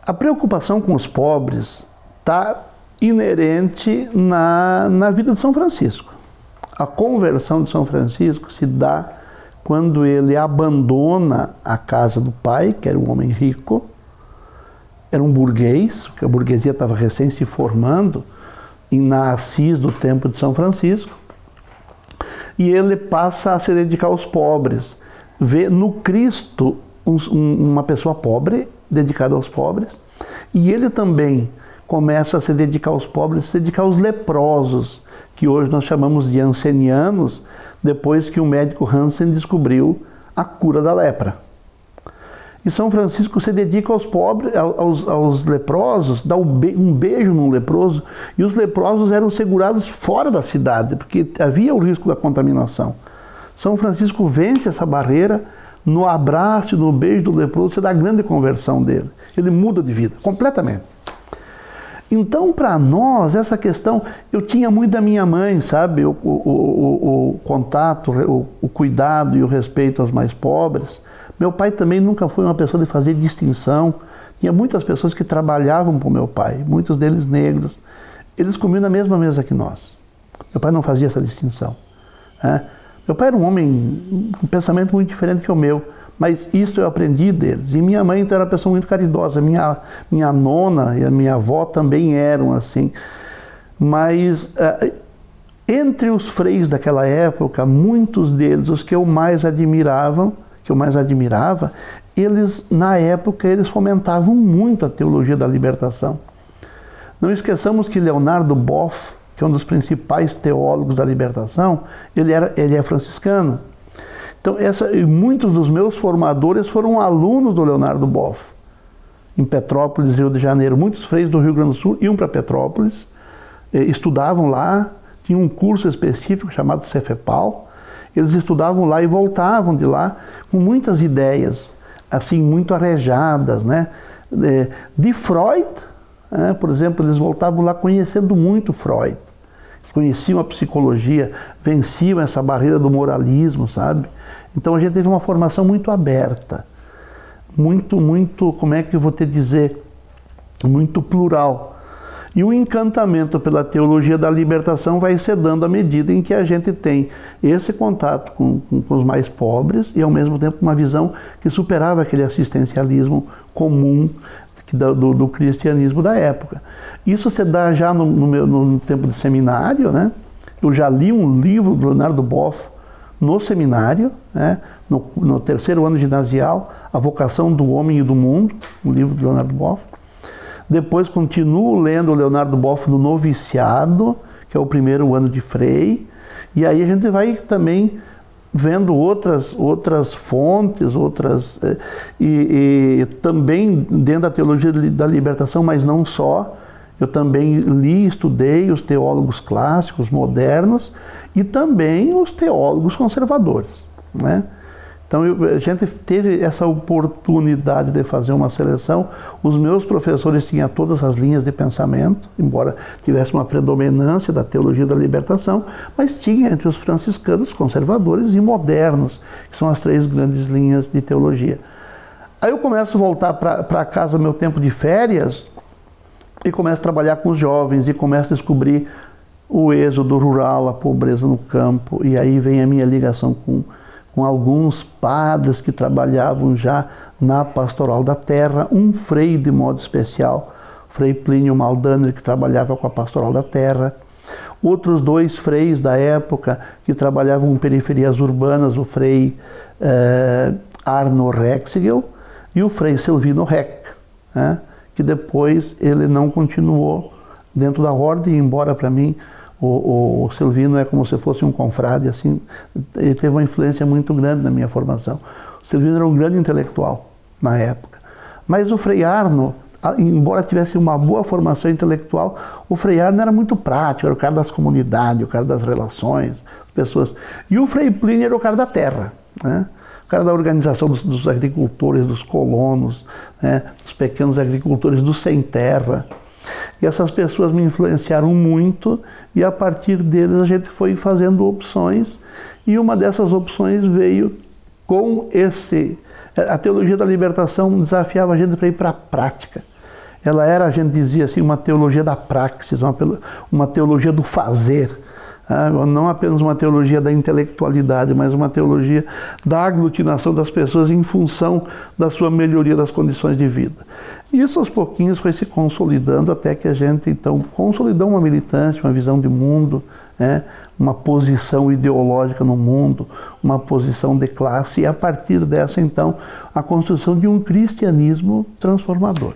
A preocupação com os pobres está inerente na vida de São Francisco. A conversão de São Francisco se dá quando ele abandona a casa do pai, que era um homem rico, era um burguês, porque a burguesia estava recém se formando na Assis do tempo de São Francisco, e ele passa a se dedicar aos pobres, vê no Cristo uma pessoa pobre, dedicada aos pobres, e ele também começa a se dedicar aos pobres, se dedicar aos leprosos, que hoje nós chamamos de ancenianos, depois que o médico Hansen descobriu a cura da lepra. E São Francisco se dedica aos pobres, aos leprosos, dá um beijo num leproso, e os leprosos eram segurados fora da cidade, porque havia o risco da contaminação. São Francisco vence essa barreira, no abraço e no beijo do leproso, você dá a grande conversão dele. Ele muda de vida, completamente. Então, para nós, essa questão, eu tinha muito da minha mãe, sabe? O contato, o cuidado e o respeito aos mais pobres. Meu pai também nunca foi uma pessoa de fazer distinção. Tinha muitas pessoas que trabalhavam com meu pai, muitos deles negros. Eles comiam na mesma mesa que nós. Meu pai não fazia essa distinção. Meu pai era um homem com um pensamento muito diferente que o meu, mas isso eu aprendi deles. E minha mãe então era uma pessoa muito caridosa. Minha nona e a minha avó também eram assim. Mas entre os freis daquela época, muitos deles, os que eu mais admirava, eles, na época, eles fomentavam muito a teologia da libertação. Não esqueçamos que Leonardo Boff, que é um dos principais teólogos da libertação, ele é franciscano. Então, muitos dos meus formadores foram alunos do Leonardo Boff, em Petrópolis, Rio de Janeiro. Muitos freis do Rio Grande do Sul iam para Petrópolis, estudavam lá, tinham um curso específico chamado Cefepal. Eles estudavam lá e voltavam de lá com muitas ideias, assim, muito arejadas, né? De Freud, por exemplo, eles voltavam lá conhecendo muito Freud. Conheciam a psicologia, venciam essa barreira do moralismo, sabe? Então a gente teve uma formação muito aberta, muito, como é que eu vou te dizer, muito plural. E o encantamento pela teologia da libertação vai se dando à medida em que a gente tem esse contato com os mais pobres e, ao mesmo tempo, uma visão que superava aquele assistencialismo comum do cristianismo da época. Isso se dá já no tempo de seminário, né? Eu já li um livro do Leonardo Boff no seminário, né? No terceiro ano ginasial, A Vocação do Homem e do Mundo, um livro do Leonardo Boff. Depois continuo lendo o Leonardo Boff no noviciado, que é o primeiro ano de Frei, e aí a gente vai também vendo outras fontes, e também dentro da teologia da libertação, mas não só. Eu também li e estudei os teólogos clássicos, modernos, e também os teólogos conservadores, né? Então a gente teve essa oportunidade de fazer uma seleção. Os meus professores tinham todas as linhas de pensamento, embora tivesse uma predominância da teologia da libertação, mas tinha entre os franciscanos conservadores e modernos, que são as três grandes linhas de teologia. Aí eu começo a voltar para casa no meu tempo de férias e começo a trabalhar com os jovens e começo a descobrir o êxodo rural, a pobreza no campo, e aí vem a minha ligação com alguns padres que trabalhavam já na pastoral da terra, um frei de modo especial, Frei Plínio Maldaner, que trabalhava com a pastoral da terra, outros dois freis da época que trabalhavam em periferias urbanas, o Frei Arno Rexigel e o Frei Silvino Reck, né, que depois ele não continuou dentro da ordem, embora para mim o Silvino é como se fosse um confrade, assim, ele teve uma influência muito grande na minha formação. O Silvino era um grande intelectual na época. Mas o Frei Arno, embora tivesse uma boa formação intelectual, o Frei Arno era muito prático, era o cara das comunidades, o cara das relações, pessoas. E o Frei Plínio era o cara da terra, né? O cara da organização dos agricultores, dos colonos, né? Dos pequenos agricultores, dos sem terra. E essas pessoas me influenciaram muito, e a partir deles a gente foi fazendo opções, e uma dessas opções veio com a teologia da libertação desafiava a gente para ir para a prática. ela era, a gente dizia assim, uma teologia da praxis, uma teologia do fazer. Não apenas uma teologia da intelectualidade, mas uma teologia da aglutinação das pessoas em função da sua melhoria das condições de vida. E isso aos pouquinhos foi se consolidando até que a gente então consolidou uma militância, uma visão de mundo, uma posição ideológica no mundo, uma posição de classe, e a partir dessa então a construção de um cristianismo transformador.